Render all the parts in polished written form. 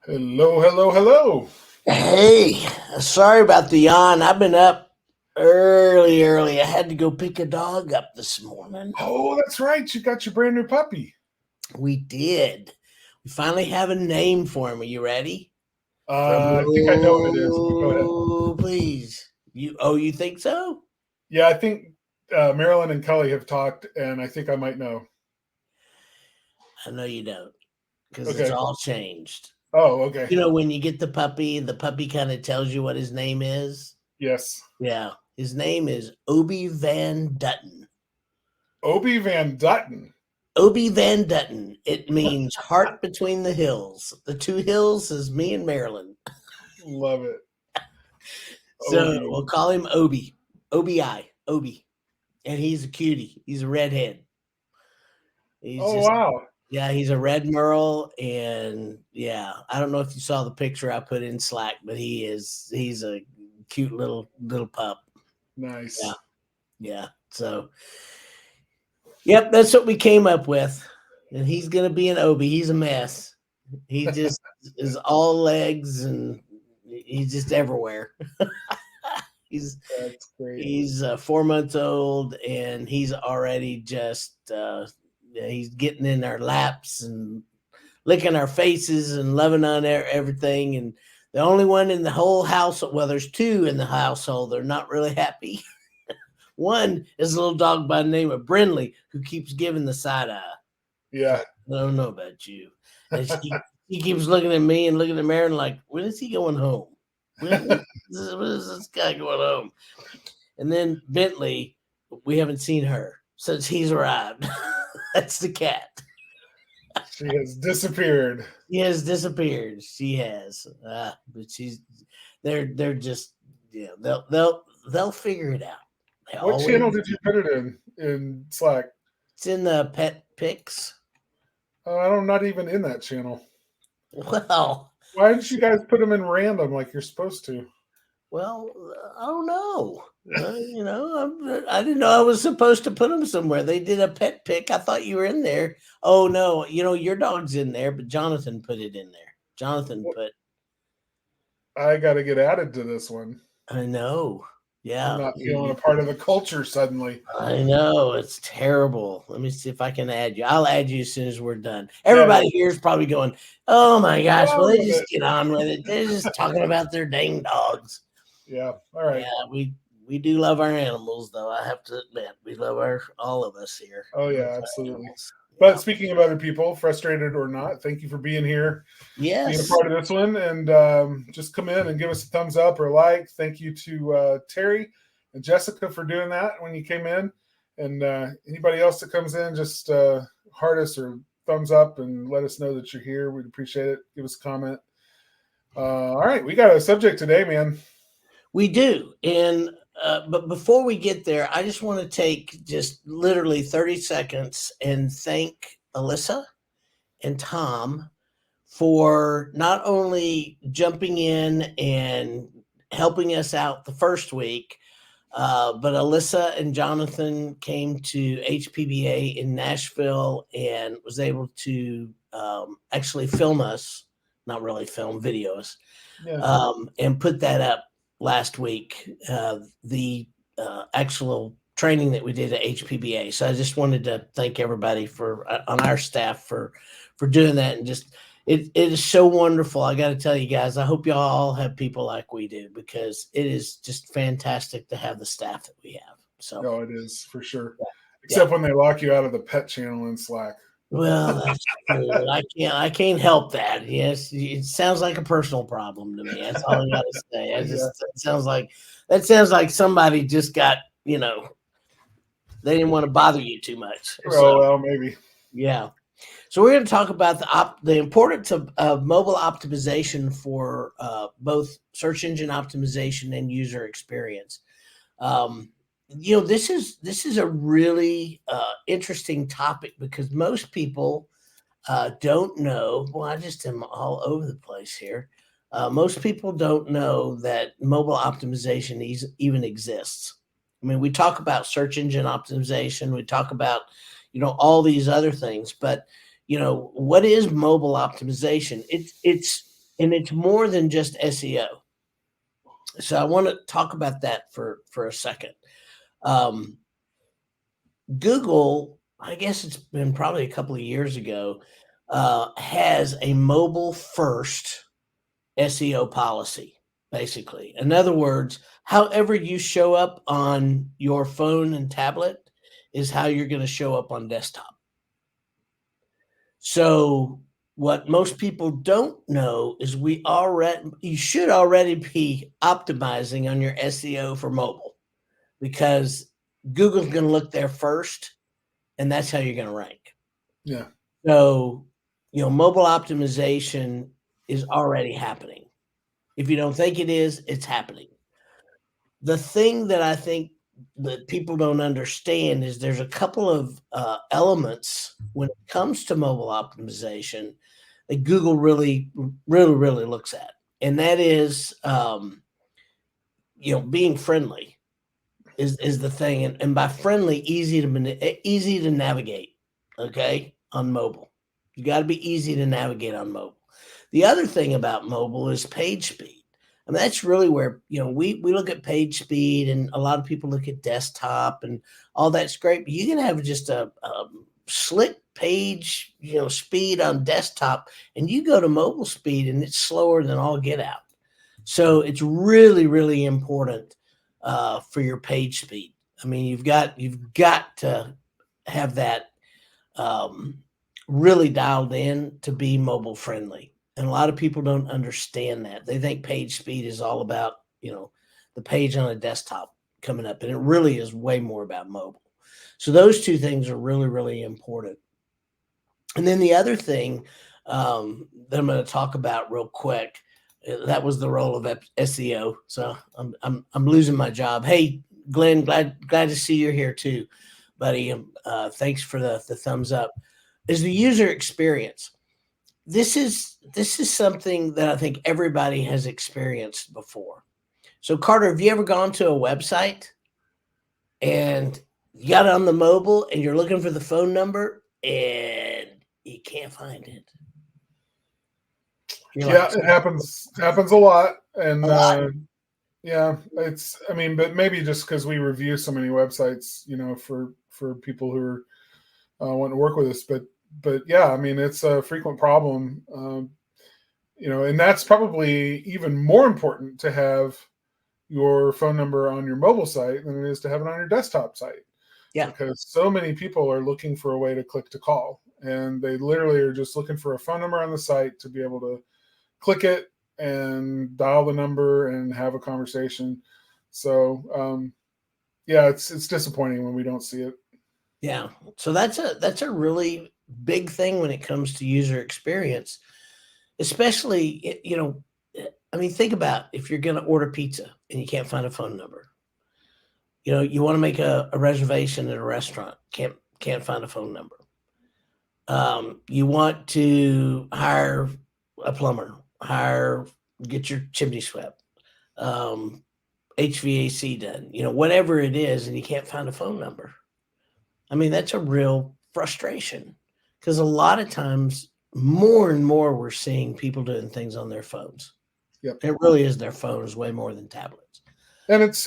Hello, hello, hello. Hey, sorry about the yawn. I've been up early. I had to go pick a dog up this morning. Oh, that's right. You got your brand new puppy. We did. We finally have a name for him. Are you ready? I think I know what it is, but go ahead. Oh, please. You think so? Yeah, I think Marilyn and Kelly have talked, and I think I might know. I know you don't, because it's Okay. all changed. Oh, okay. When you get the puppy kind of tells you what his name is. Yes. Yeah. His name is Obi Van Dutton. Obi Van Dutton. Obi Van Dutton. It means heart between the hills. The two hills is me and Maryland. Love it. So Obi. we'll call him Obi. Obi. And he's a cutie. He's a redhead. He's Oh, just, wow. yeah, he's a red merle. And yeah, I don't know if you saw the picture I put in Slack, but he's a cute little pup. Yeah. Nice. Yeah. So, yep, that's what we came up with. And he's going to be an Obi. He's a mess. He just is all legs and he's just everywhere. he's That's great. he's 4 months old and he's already just he's getting in our laps and licking our faces and loving on everything. And the only one in the whole house, well, there's two in the household, they're not really happy. One is a little dog by the name of Brindley who keeps giving the side eye. Yeah. I don't know about you. And he keeps looking at me and looking at Marin like, when is he going home? When is this guy going home? And then Bentley, we haven't seen her since he's arrived. That's the cat. She has disappeared. She has disappeared. She has. But they're just, they'll figure it out. They What channel always. did you put it in Slack? It's in the pet pics. I'm not even in that channel. Well, Why didn't you guys put them in random like you're supposed to? Well, I don't know. I didn't know I was supposed to put them somewhere. They did a pet pick. I thought you were in there. Oh no, your dog's in there, but Jonathan put it in there. Jonathan put. I got to get added to this one. I know. I'm Yeah, not feeling a part of the culture suddenly. I know. It's terrible. Let me see if I can add you. I'll add you as soon as we're done. Yeah, Everybody here is probably going, "Oh my get gosh!" Well, on they with just it. get on with it. They're just talking about their dang dogs. Yeah. All right. Yeah, we do love our animals, though. I have to admit, we love all of us here. Oh Love yeah, our absolutely. animals. But Yeah. speaking of other people, frustrated or not, thank you for being here, being a Yes. part of this one, and just come in and give us a thumbs up or a like. Thank you to Terry and Jessica for doing that when you came in, and anybody else that comes in, just heart us or thumbs up and let us know that you're here. We'd appreciate it. Give us a comment. All right, we got a subject today, man. We do. And but before we get there, I just want to take just literally 30 seconds and thank Alyssa and Tom for not only jumping in and helping us out the first week, but Alyssa and Jonathan came to HPBA in Nashville and was able to actually film us, not really film, video us, Yeah. and put that up last week. The actual training that we did at HPBA. So I just wanted to thank everybody for on our staff for doing that, and just it is so wonderful. I got to tell you guys, I hope y'all all have people like we do, because it is just fantastic to have the staff that we have. So, Oh, it is for sure. yeah. Except when they lock you out of the pet channel in Slack. Well, that's true. I can't help that. Yes, it sounds like a personal problem to me. That's all I got to say. Yeah. That sounds like somebody just got, they didn't want to bother you too much. Oh So, well, maybe. yeah. So we're going to talk about the importance of mobile optimization for both search engine optimization and user experience. This is a really interesting topic, because most people don't know. Well, I just am all over the place here. Most people don't know that mobile optimization even exists. I mean, we talk about search engine optimization, we talk about all these other things, but what is mobile optimization? It's and it's more than just SEO. So I want to talk about that for a second. Google, I guess it's been probably a couple of years ago, has a mobile first SEO policy, basically. In other words, however you show up on your phone and tablet is how you're going to show up on desktop. So what most people don't know is you should already be optimizing on your SEO for mobile, because Google's going to look there first, and that's how you're going to rank. Yeah. So, mobile optimization is already happening. If you don't think it is, it's happening. The thing that I think that people don't understand is there's a couple of elements when it comes to mobile optimization that Google really, really, really looks at, and that is, being friendly is the thing, and by friendly, easy to navigate. Okay, on mobile, you got to be easy to navigate on mobile. The other thing about mobile is page speed. I mean, that's really where, we look at page speed, and a lot of people look at desktop, and all that's great. But you can have just a slick page, speed on desktop, and you go to mobile speed, and it's slower than all get out. So it's really, really important for your page speed. I mean, you've got to have that really dialed in to be mobile friendly. And a lot of people don't understand that. They think page speed is all about, the page on a desktop coming up, and it really is way more about mobile. So those two things are really, really important. And then the other thing that I'm going to talk about real quick, that was the role of SEO. So I'm losing my job. Hey, Glenn, glad to see you're here too, buddy. Thanks for the thumbs up. Is the user experience. This is something that I think everybody has experienced before. So Carter, have you ever gone to a website and you got it on the mobile and you're looking for the phone number and you can't find it? It happens a lot. And but maybe just because we review so many websites, for people who are wanting to work with us, but yeah, I mean, it's a frequent problem, and that's probably even more important to have your phone number on your mobile site than it is to have it on your desktop site. Yeah. Because so many people are looking for a way to click to call, and they literally are just looking for a phone number on the site to be able to click it and dial the number and have a conversation. So, it's disappointing when we don't see it. Yeah. So that's a really big thing when it comes to user experience, especially, I mean, think about if you're going to order pizza and you can't find a phone number. You want to make a reservation at a restaurant, can't find a phone number. You want to hire a plumber, get your chimney swept, HVAC done, whatever it is, and you can't find a phone number. I mean, that's a real frustration, because a lot of times, more and more, we're seeing people doing things on their phones. Yep. It really is their phones way more than tablets. And it's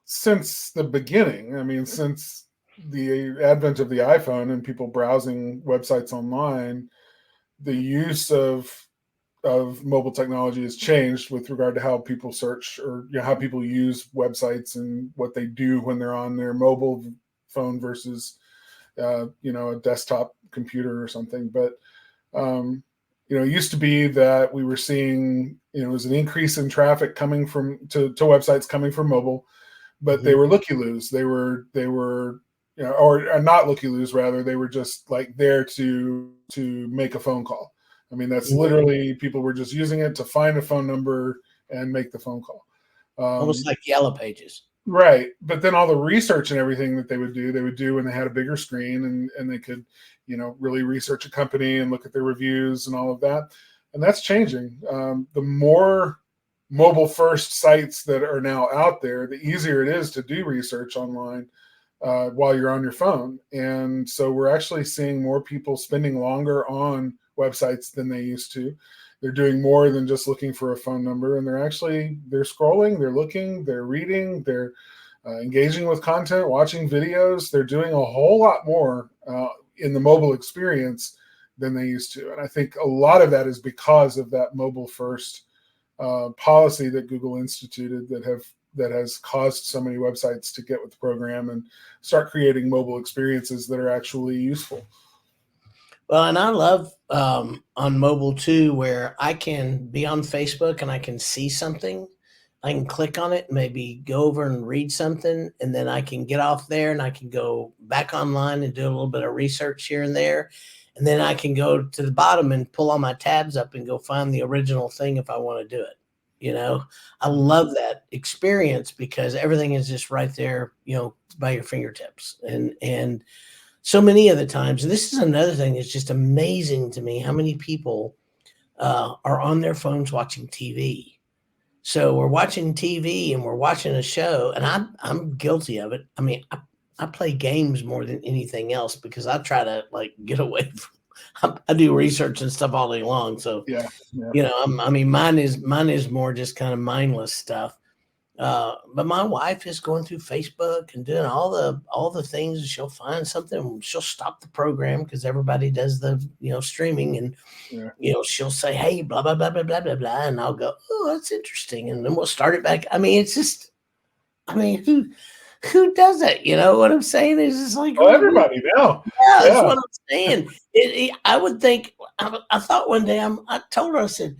since the beginning. I mean, since the advent of the iPhone and people browsing websites online, the use of mobile technology has changed with regard to how people search, or how people use websites and what they do when they're on their mobile phone versus a desktop computer or something. But it used to be that we were seeing, it was an increase in traffic coming from to websites coming from mobile, but they were looky-loos. They were or not looky-loos, rather. They were just like there to make a phone call. I mean, that's literally, people were just using it to find a phone number and make the phone call. Almost like Yellow Pages. Right. But then all the research and everything that they would do when they had a bigger screen, and they could, really research a company and look at their reviews and all of that. And that's changing. The more mobile first sites that are now out there, the easier it is to do research online while you're on your phone. And so we're actually seeing more people spending longer on websites than they used to. They're doing more than just looking for a phone number, and they're scrolling, they're looking, they're reading, they're engaging with content, watching videos. They're doing a whole lot more in the mobile experience than they used to. And I think a lot of that is because of that mobile first policy that Google instituted that has caused so many websites to get with the program and start creating mobile experiences that are actually useful. Well, and I love on mobile too, where I can be on Facebook and I can see something. I can click on it, maybe go over and read something, and then I can get off there and I can go back online and do a little bit of research here and there. And then I can go to the bottom and pull all my tabs up and go find the original thing if I want to do it. I love that experience because everything is just right there, by your fingertips. And so many of the times, and this is another thing that's just amazing to me, how many people are on their phones watching TV. So we're watching TV and we're watching a show, and I'm guilty of it. I mean, I play games more than anything else because I try to get away from. I do research and stuff all day long, so Yeah. mine is more just kind of mindless stuff. But my wife is going through Facebook and doing all the things. She'll find something. She'll stop the program because everybody does the streaming, and she'll say, "Hey, blah blah blah blah blah blah blah," and I'll go, "Oh, that's interesting," and then we'll start it back. I mean, it's just, who does it? You know what I'm saying? It's just like, everybody now. Yeah, that's what I'm saying. I would think. I thought one day I told her, I said,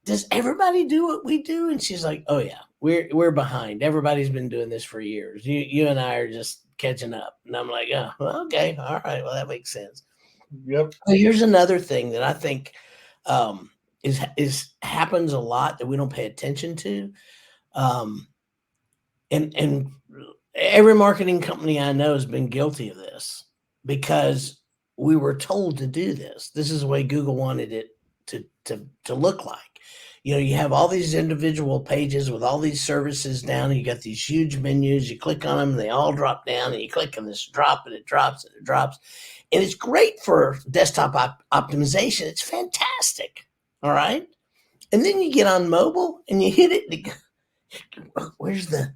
does everybody do what we do? And she's like, oh yeah, we're behind. Everybody's been doing this for years. You and I are just catching up. And I'm like, oh, well, okay. All right. Well, that makes sense. Yep. Well, here's another thing that I think is happens a lot that we don't pay attention to. And every marketing company I know has been guilty of this because we were told to do this. This is the way Google wanted it to look like. You have all these individual pages with all these services down, and you got these huge menus. You click on them, and they all drop down, and you click on this drop, and it drops, and it drops. And it's great for desktop optimization. It's fantastic. All right. And then you get on mobile, and you hit it, and you go, where's the,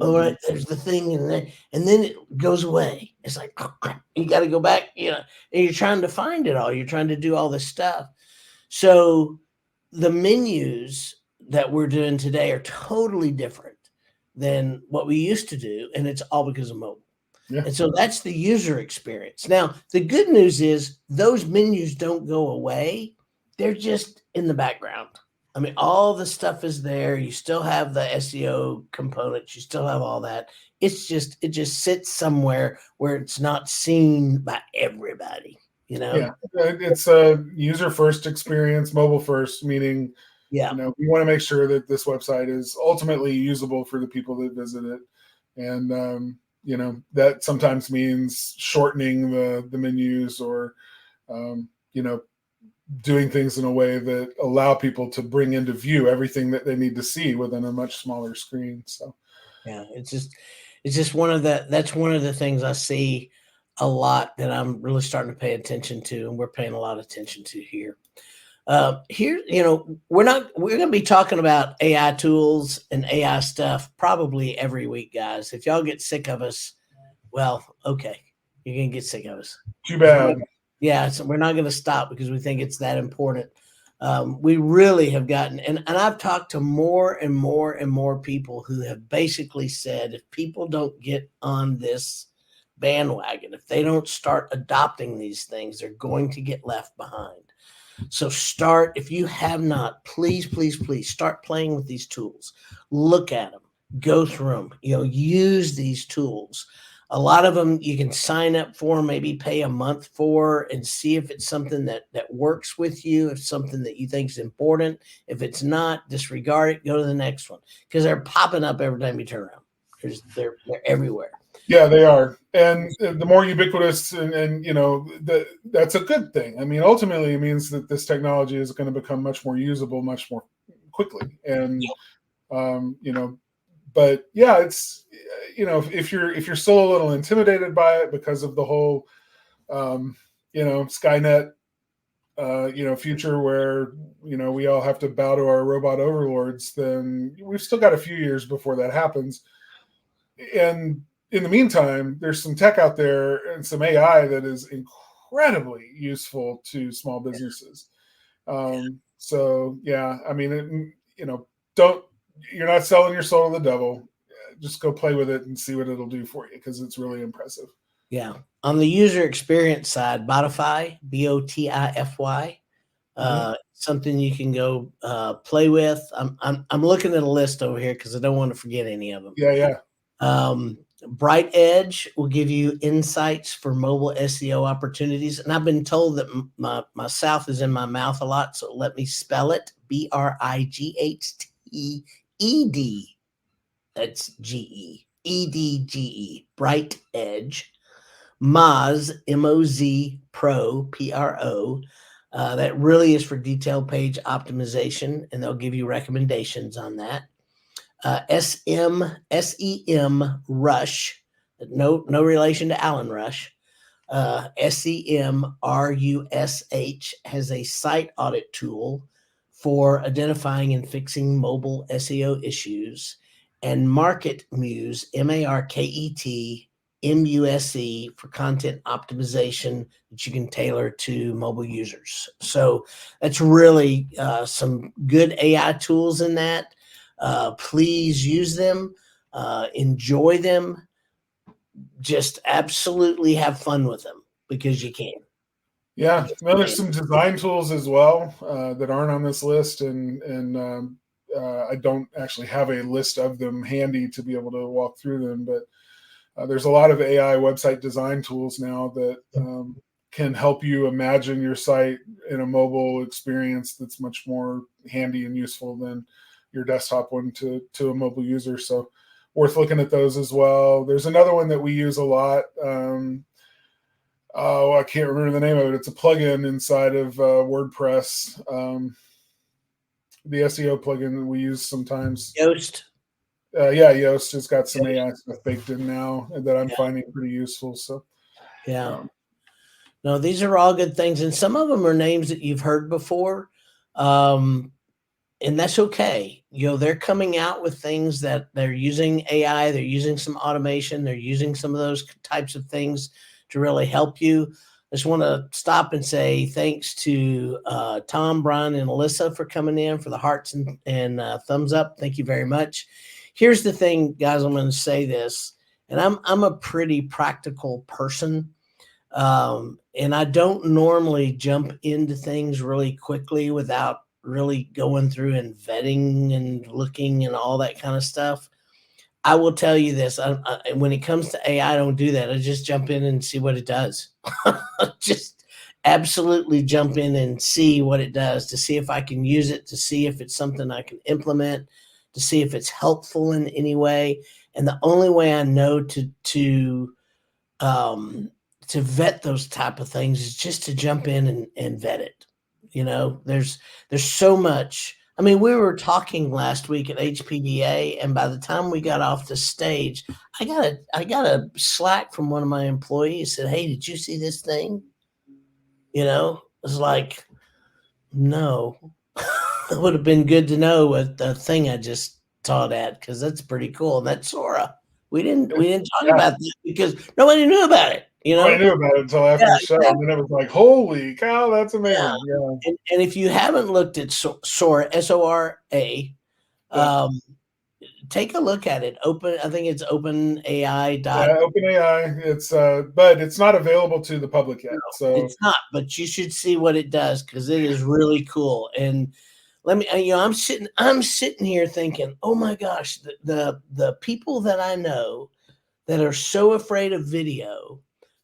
all right, there's the thing in there. And then it goes away. It's like, oh, crap. You got to go back, and you're trying to find it all. You're trying to do all this stuff. So the menus that we're doing today are totally different than what we used to do, and it's all because of mobile. Yeah. And so that's the user experience. Now, the good news is those menus don't go away. They're just in the background. I mean, all the stuff is there. You still have the SEO components. You still have all that. It just sits somewhere where it's not seen by everybody. Yeah, it's a user first experience, mobile first, meaning, we want to make sure that this website is ultimately usable for the people that visit it. And, that sometimes means shortening the menus or, doing things in a way that allow people to bring into view everything that they need to see within a much smaller screen. So, yeah, it's just that's one of the things I see a lot that I'm really starting to pay attention to, and we're paying a lot of attention to here. Here, we're going to be talking about AI tools and AI stuff probably every week, guys. If y'all get sick of us, well, okay, you're going to get sick of us. Too bad. Yeah, so we're not going to stop because we think it's that important. We really have gotten, and I've talked to more and more and more people who have basically said, if people don't get on this bandwagon, if they don't start adopting these things, they're going to get left behind. So if you have not, please, please, please start playing with these tools. Look at them, go through them, use these tools. A lot of them you can sign up for, maybe pay a month for, and see if it's something that works with you, if it's something that you think is important. If it's not, disregard it, go to the next one, because they're popping up every time you turn around. They're everywhere. Yeah, they are. And the more ubiquitous and that's a good thing. I mean, ultimately it means that this technology is going to become much more usable, much more quickly. And, but yeah, it's, if you're still a little intimidated by it because of the whole, Skynet future where, we all have to bow to our robot overlords, then we've still got a few years before that happens. And in the meantime, there's some tech out there and some AI that is incredibly useful to small businesses. So yeah, I mean, you're not selling your soul to the devil. Just go play with it and see what it'll do for you, because it's really impressive. Yeah. On the user experience side, Botify, Botify, something you can go play with. I'm looking at a list over here because I don't want to forget any of them. Yeah. Bright Edge will give you insights for mobile SEO opportunities. And I've been told that my South is in my mouth a lot, so let me spell it. BRIGHTED. That's GEEDGE. Bright Edge. Moz, MOZ Pro, PRO. That really is for detailed page optimization, and they'll give you recommendations on that. SEM Rush, no relation to Alan Rush. SEM RUSH has a site audit tool for identifying and fixing mobile SEO issues. And Market Muse, MARKET MUSE, for content optimization that you can tailor to mobile users. So that's really some good AI tools in that. Please use them, enjoy them, just absolutely have fun with them, because you can. Yeah, well, there's some design tools as well that aren't on this list, and I don't actually have a list of them handy to be able to walk through them, but there's a lot of AI website design tools now that can help you imagine your site in a mobile experience that's much more handy and useful than your desktop one to a mobile user. So worth looking at those as well. There's another one that we use a lot. I can't remember the name of it. It's a plugin inside of WordPress. The SEO plugin that we use sometimes. Yoast. Yoast has got some AI stuff baked in now that I'm finding pretty useful. So yeah. No, these are all good things. And some of them are names that you've heard before. And that's okay. They're coming out with things that they're using AI, they're using some automation, they're using some of those types of things to really help you. I just want to stop and say thanks to Tom, Brian, and Alyssa for coming in, for the hearts and thumbs up. Thank you very much. Here's the thing, guys, I'm going to say this, and I'm a pretty practical person. And I don't normally jump into things really quickly without really going through and vetting and looking and all that kind of stuff. I will tell you this, when it comes to AI, I don't do that. I just jump in and see what it does. Just absolutely jump in and see what it does, to see if I can use it, to see if it's something I can implement, to see if it's helpful in any way. And the only way I know to vet those type of things is just to jump in and vet it. There's so much. I mean, we were talking last week at HPDA, and by the time we got off the stage, I got a Slack from one of my employees, said, "Hey, did you see this thing?" It was like, no. It would have been good to know what the thing I just taught at, because that's pretty cool. And that's Sora. We didn't talk about that because nobody knew about it. I knew about it until after the show, and then it was like, holy cow, that's amazing. Yeah. And if you haven't looked at Sora, SORA, take a look at it. I think it's OpenAI. OpenAI. It's but it's not available to the public yet. So it's not, but you should see what it does, because it is really cool. And let me, I'm sitting here thinking, oh my gosh, the people that I know that are so afraid of video,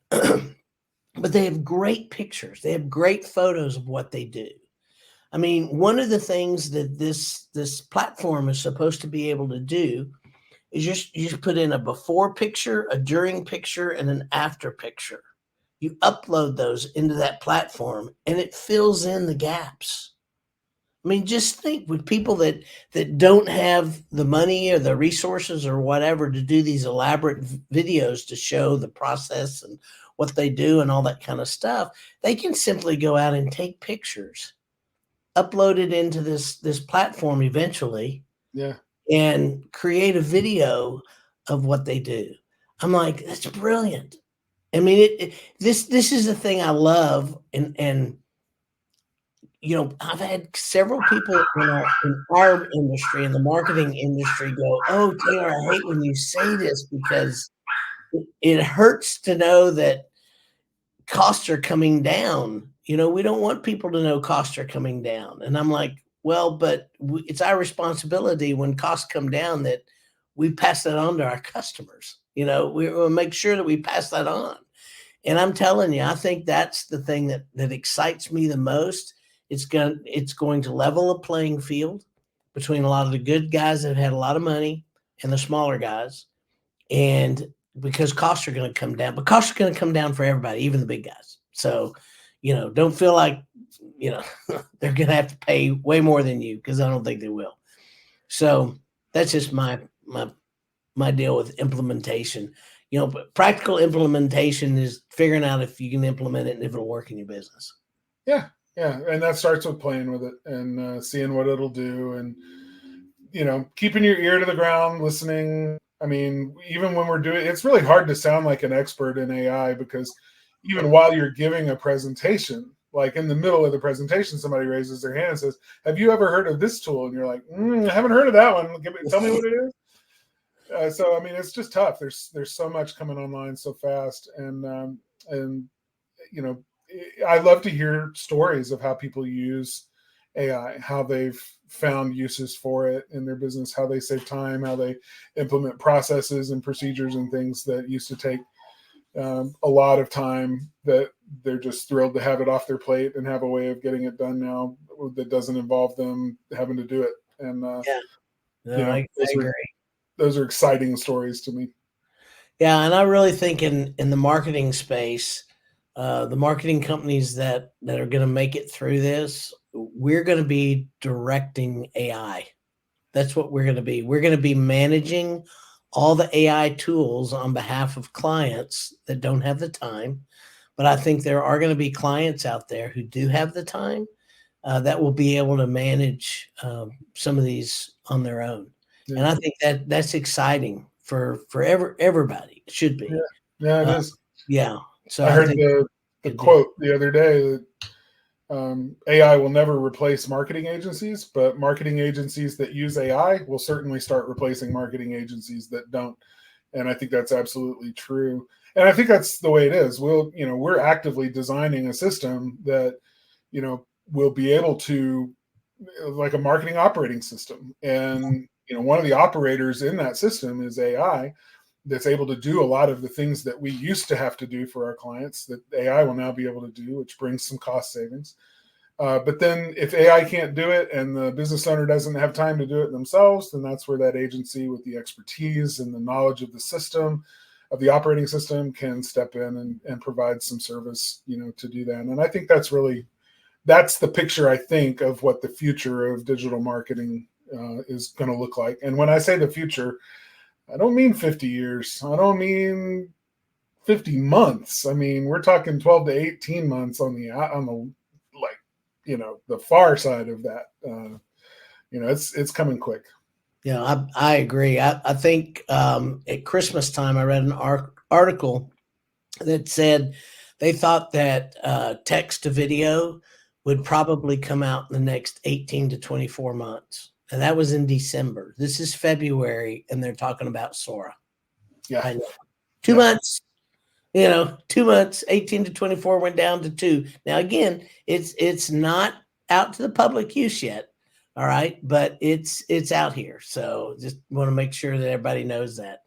but they have great pictures. They have great photos of what they do. I mean, one of the things that this platform is supposed to be able to do is you just put in a before picture, a during picture, and an after picture. You upload those into that platform, and it fills in the gaps. I mean, just think, with people that don't have the money or the resources or whatever to do these elaborate videos to show the process and what they do and all that kind of stuff. They can simply go out and take pictures, upload it into this platform eventually, Yeah. and create a video of what they do. I'm like, that's brilliant. I mean, this is the thing I love, and I've had several people in our industry, in the marketing industry, go, "Oh, Taylor, I hate when you say this because it hurts to know that costs are coming down. We don't want people to know costs are coming down." And I'm like, well, but it's our responsibility when costs come down that we pass that on to our customers. We will make sure that we pass that on. And I'm telling you, I think that's the thing that excites me the most. It's going to level a playing field between a lot of the good guys that have had a lot of money and the smaller guys. And because costs are going to come down, but costs are going to come down for everybody, even the big guys. So, don't feel like, they're going to have to pay way more than you, because I don't think they will. So that's just my deal with implementation. But practical implementation is figuring out if you can implement it and if it'll work in your business. Yeah. Yeah. And that starts with playing with it and seeing what it'll do, and, keeping your ear to the ground, listening. I mean, even when we're doing, it's really hard to sound like an expert in AI, because even while you're giving a presentation, like in the middle of the presentation, somebody raises their hand and says, "Have you ever heard of this tool?" And you're like, "I haven't heard of that one. Tell me what it is." So, I mean, it's just tough. There's so much coming online so fast. And I love to hear stories of how people use AI, how they've found uses for it in their business, how they save time, how they implement processes and procedures and things that used to take a lot of time, that they're just thrilled to have it off their plate and have a way of getting it done now that doesn't involve them having to do it. And, I agree. Those are exciting stories to me. Yeah. And I really think in the marketing space, the marketing companies that are going to make it through this, we're going to be directing AI. That's what we're going to be. We're going to be managing all the AI tools on behalf of clients that don't have the time. But I think there are going to be clients out there who do have the time that will be able to manage some of these on their own. Yeah. And I think that's exciting for everybody. It should be. Yeah, it is. Yeah. So I heard the quote the other day that AI will never replace marketing agencies, but marketing agencies that use AI will certainly start replacing marketing agencies that don't. And I think that's absolutely true. And I think that's the way it is. We're actively designing a system that, will be able to, like a marketing operating system. And, one of the operators in that system is AI, that's able to do a lot of the things that we used to have to do for our clients that AI will now be able to do, which brings some cost savings. But then if AI can't do it and the business owner doesn't have time to do it themselves, then that's where that agency with the expertise and the knowledge of the system, of the operating system, can step in and provide some service, to do that. And I think that's the picture, I think, of what the future of digital marketing is going to look like. And when I say the future, I don't mean 50 years. I don't mean 50 months. I mean, we're talking 12 to 18 months on the the far side of that. It's coming quick. Yeah, I agree. I think at Christmas time, I read an article that said they thought that text to video would probably come out in the next 18 to 24 months. And that was in December. This is February, and they're talking about Sora. Yeah. I know. 2 months, 2 months, 18 to 24 went down to 2. Now, again, it's not out to the public use yet. All right. But it's out here. So just want to make sure that everybody knows that.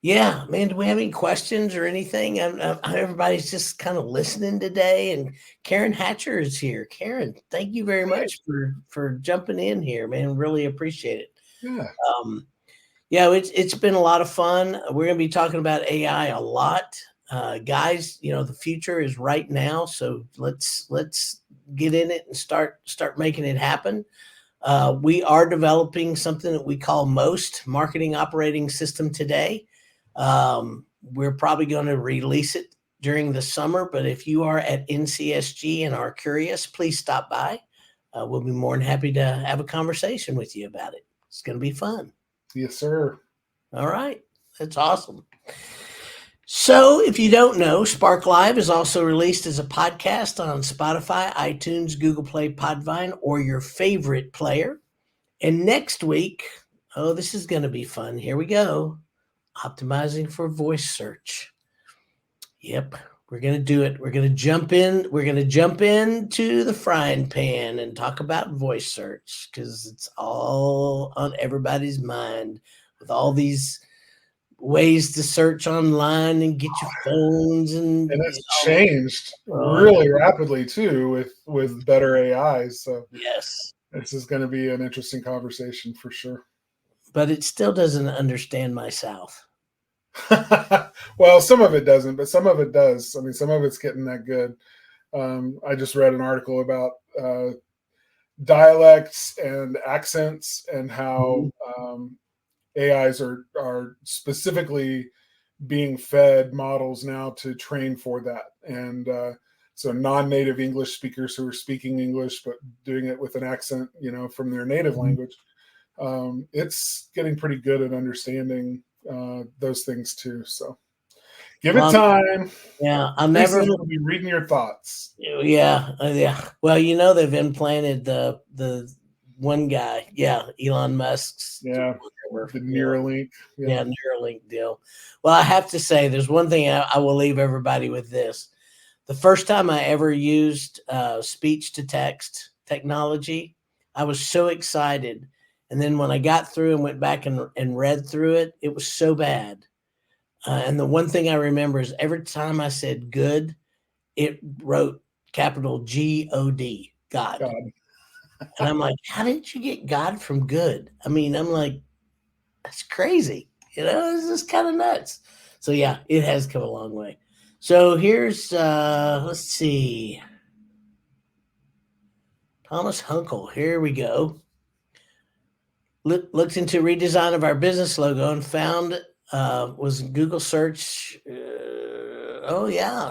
Yeah, man, do we have any questions or anything? Everybody's just kind of listening today, and Karen Hatcher is here. Karen, thank you very much for jumping in here, man. Really appreciate it. Yeah. It's been a lot of fun. We're going to be talking about AI a lot. Guys, the future is right now. So let's get in it and start making it happen. We are developing something that we call MOST, Marketing Operating System Today. we're probably going to release it during the summer, but if you are at NCSG and are curious, please stop by. We'll be more than happy to have a conversation with you about it. It's going to be fun. Yes, sir. All right. That's awesome. So if you don't know, Spark Live is also released as a podcast on Spotify, iTunes, Google Play, Podvine, or your favorite player. And next week, oh, this is going to be fun. Here we go. Optimizing for voice search. Yep, we're going to do it. We're going to jump in. We're going to jump into the frying pan and talk about voice search because it's all on everybody's mind with all these ways to search online and get your phones and it's changed really rapidly too with better AI. So yes, this is going to be an interesting conversation for sure. But it still doesn't understand my South. Well, some of it doesn't, but some of it does. I mean, some of it's getting that good. I just read an article about dialects and accents and how AIs are specifically being fed models now to train for that. And so non-native English speakers who are speaking English but doing it with an accent, from their native language, it's getting pretty good at understanding those things too. So give it time. Yeah, I'll never be reading your thoughts. Yeah. Well, they've implanted the one guy. Yeah, Elon Musk's. Yeah, the Neuralink. Yeah, Neuralink deal. Well, I have to say, there's one thing I will leave everybody with this. The first time I ever used speech to text technology, I was so excited. And then when I got through and went back and read through it, it was so bad. And the one thing I remember is every time I said good, it wrote capital G-O-D, God. And I'm like, how did you get God from good? I mean, I'm like, that's crazy. It's just kind of nuts. So yeah, it has come a long way. So here's, let's see. Thomas Hunkel, here we go. Looked into redesign of our business logo and found was Google search.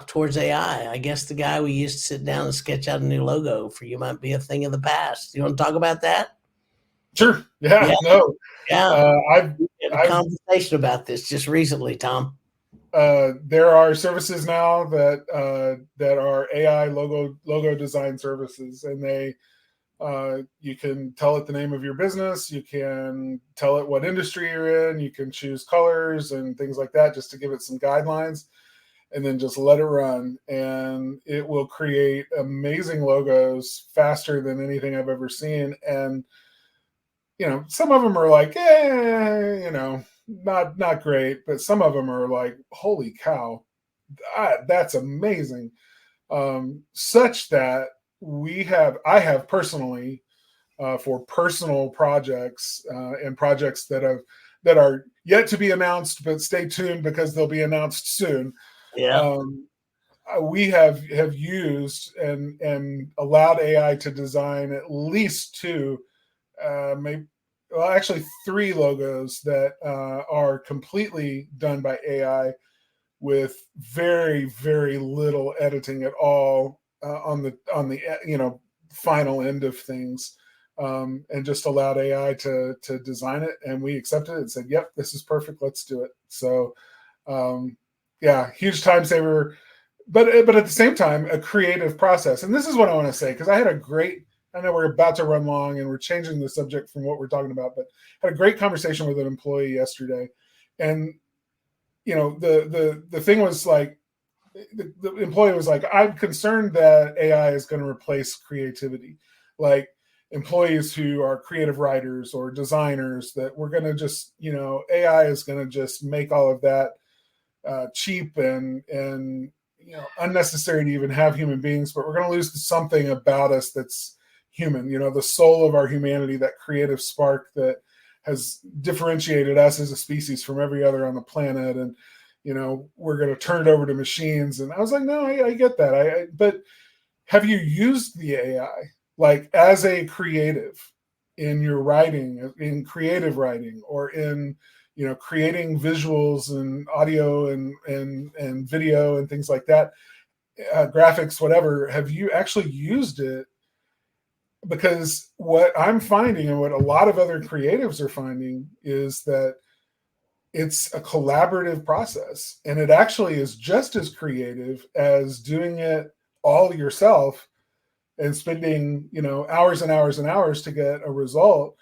Towards AI. I guess the guy we used to sit down and sketch out a new logo for you might be a thing of the past. You want to talk about that? Sure. Yeah. No. Yeah. I've had a conversation about this just recently, Tom. There are services now that are AI logo design services, and they you can tell it the name of your business, you can tell it what industry you're in, you can choose colors and things like that just to give it some guidelines, and then just let it run, and it will create amazing logos faster than anything I've ever seen. And some of them are like, not great, but some of them are like, holy cow, that's amazing. Such that I have personally, for personal projects and projects that are yet to be announced, but stay tuned because they'll be announced soon. Yeah. We have used and allowed AI to design at least two, actually three logos that are completely done by AI with very, very little editing at all on the final end of things, and just allowed AI to design it, and we accepted it and said, yep, this is perfect, let's do it. So huge time saver, but at the same time a creative process. And this is what I want to say, because I know we're about to run long and we're changing the subject from what we're talking about, but had a great conversation with an employee yesterday. And the thing was like, the employee was like, I'm concerned that AI is going to replace creativity. Like employees who are creative writers or designers, that we're going to just, AI is going to just make all of that cheap and unnecessary to even have human beings, but we're going to lose something about us that's human, the soul of our humanity, that creative spark that has differentiated us as a species from every other on the planet. And we're going to turn it over to machines. And I was like, no, I get that. But have you used the AI like as a creative in your writing, in creative writing, or in creating visuals and audio and video and things like that, graphics, whatever, have you actually used it? Because what I'm finding and what a lot of other creatives are finding is that it's a collaborative process, and it actually is just as creative as doing it all yourself and spending hours and hours and hours to get a result.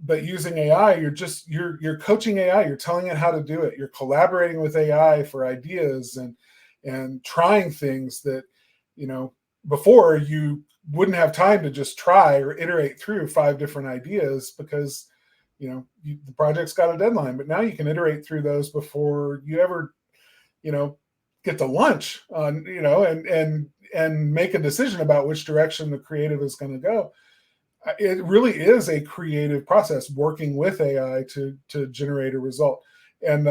But using AI, you're coaching AI, you're telling it how to do it, you're collaborating with AI for ideas and trying things that before you wouldn't have time to just try or iterate through 5 different ideas, because the project's got a deadline. But now you can iterate through those before you ever get to lunch on and make a decision about which direction the creative is going to go. It really is a creative process working with AI to generate a result. And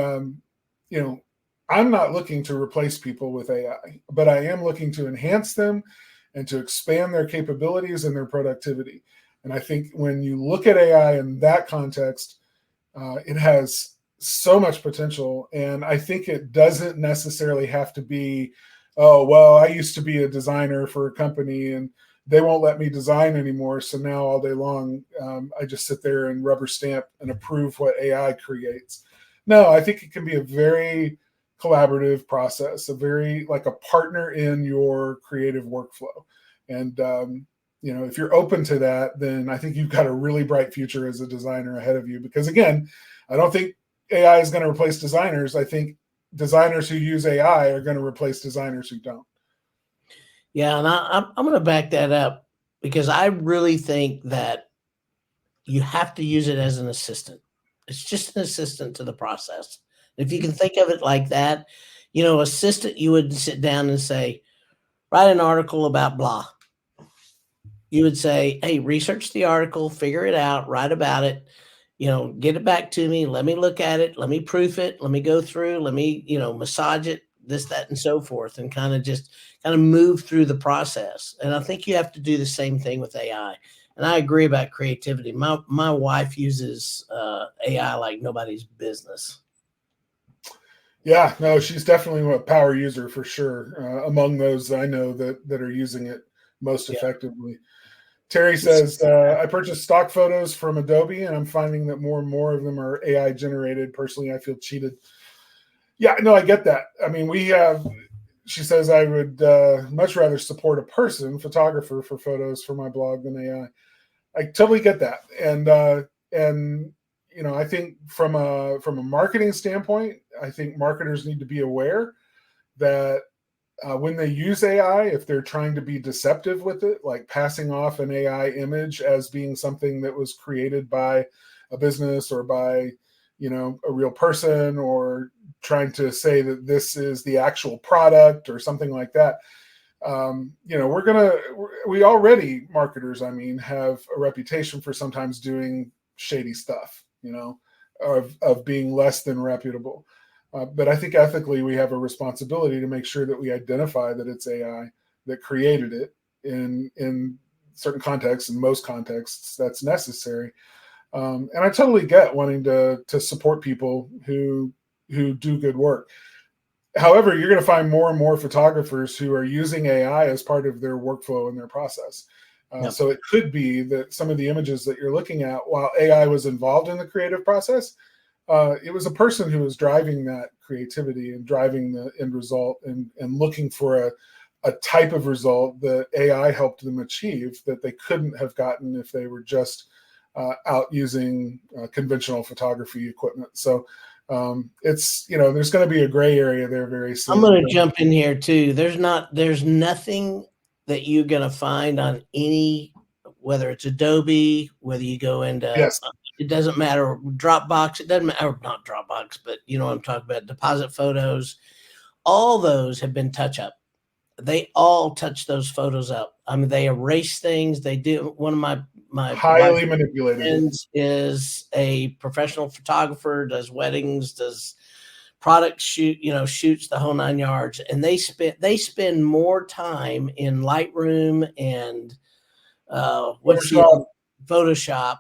I'm not looking to replace people with AI, but I am looking to enhance them and to expand their capabilities and their productivity. And I think when you look at AI in that context, it has so much potential. And I think it doesn't necessarily have to be, oh, well, I used to be a designer for a company and they won't let me design anymore. So now all day long, I just sit there and rubber stamp and approve what AI creates. No, I think it can be a very collaborative process, like a partner in your creative workflow. And, if you're open to that, then I think you've got a really bright future as a designer ahead of you. Because again, I don't think AI is going to replace designers. I think designers who use AI are going to replace designers who don't. Yeah, and I'm going to back that up, because I really think that you have to use it as an assistant. It's just an assistant to the process. If you can think of it like that, assistant, you would sit down and say, write an article about blah. You would say, hey, research the article, figure it out, write about it, get it back to me. Let me look at it. Let me proof it. Let me go through. Let me, massage it, this, that, and so forth, and kind of move through the process. And I think you have to do the same thing with AI. And I agree about creativity. My wife uses AI like nobody's business. Yeah, no, she's definitely a power user for sure. Among those I know that are using it most effectively. Terry says, I purchased stock photos from Adobe, and I'm finding that more and more of them are AI generated. Personally, I feel cheated. Yeah, no, I get that. I mean, she says, I would much rather support a photographer for photos for my blog than AI. I totally get that. And I think from a marketing standpoint, I think marketers need to be aware that when they use AI, if they're trying to be deceptive with it, like passing off an AI image as being something that was created by a business or by, a real person, or trying to say that this is the actual product or something like that. We already, marketers, have a reputation for sometimes doing shady stuff, of being less than reputable. But I think ethically we have a responsibility to make sure that we identify that it's AI that created it in certain contexts, in most contexts that's necessary. And I totally get wanting to support people who do good work. However, you're going to find more and more photographers who are using AI as part of their workflow and their process. So it could be that some of the images that you're looking at, while AI was involved in the creative process, it was a person who was driving that creativity and driving the end result and looking for a type of result that AI helped them achieve that they couldn't have gotten if they were just out using conventional photography equipment. So it's, there's going to be a gray area there very soon. I'm going to jump in here too. There's nothing that you're going to find on any, whether it's Adobe, whether you go into, yes. It doesn't matter, Dropbox, it doesn't matter, not Dropbox, but you know what I'm talking about, deposit photos, all those have been touch up. They all touch those photos up. I mean, they erase things. They do. One of my highly manipulated friends is a professional photographer, does weddings, does product shoots the whole 9 yards. And they spend more time in Lightroom and Photoshop,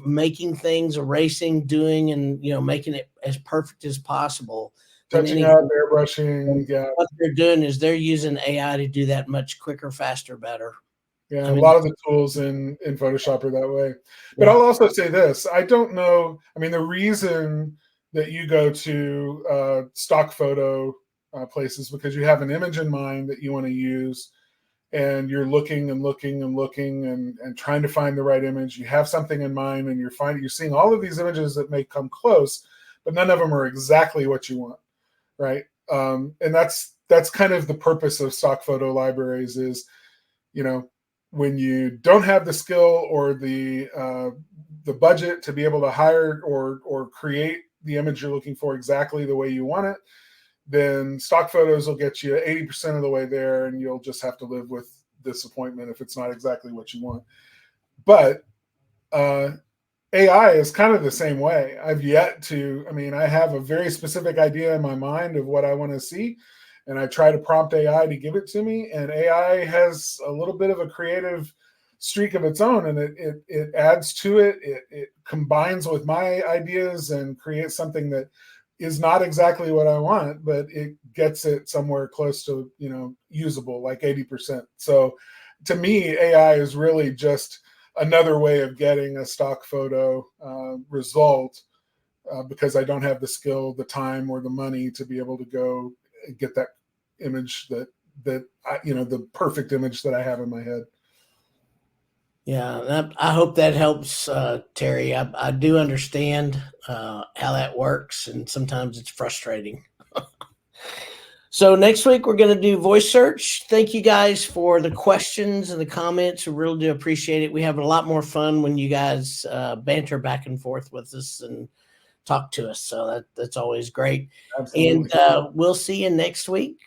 making things, erasing, doing, and making it as perfect as possible. Touching up, airbrushing. Yeah. What they're doing is they're using AI to do that much quicker, faster, better. Yeah, a lot of the tools in Photoshop are that way. But I'll also say this. I don't know. I mean, the reason that you go to stock photo places because you have an image in mind that you want to use, and you're looking and looking and looking and trying to find the right image. You have something in mind, and you're seeing all of these images that may come close, but none of them are exactly what you want, right? And that's kind of the purpose of stock photo libraries is, when you don't have the skill or the budget to be able to hire or create the image you're looking for exactly the way you want it, then stock photos will get you 80% of the way there, and you'll just have to live with disappointment if it's not exactly what you want. But AI is kind of the same way. I have a very specific idea in my mind of what I want to see, and I try to prompt AI to give it to me, and AI has a little bit of a creative streak of its own, and it adds to it. It combines with my ideas and creates something that is not exactly what I want, but it gets it somewhere close to, usable, like 80%. So to me, AI is really just another way of getting a stock photo result because I don't have the skill, the time, or the money to be able to go get that image that the perfect image that I have in my head. Yeah, I hope that helps, Terry. I do understand how that works, and sometimes it's frustrating. So next week, we're going to do voice search. Thank you guys for the questions and the comments. We really do appreciate it. We have a lot more fun when you guys banter back and forth with us and talk to us. So that's always great. Absolutely. And we'll see you next week.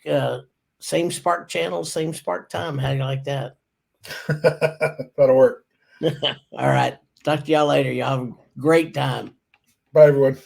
Same Spark channel, same Spark time. How do you like that? That'll work. All right. Talk to y'all later. Y'all have a great time. Bye, everyone.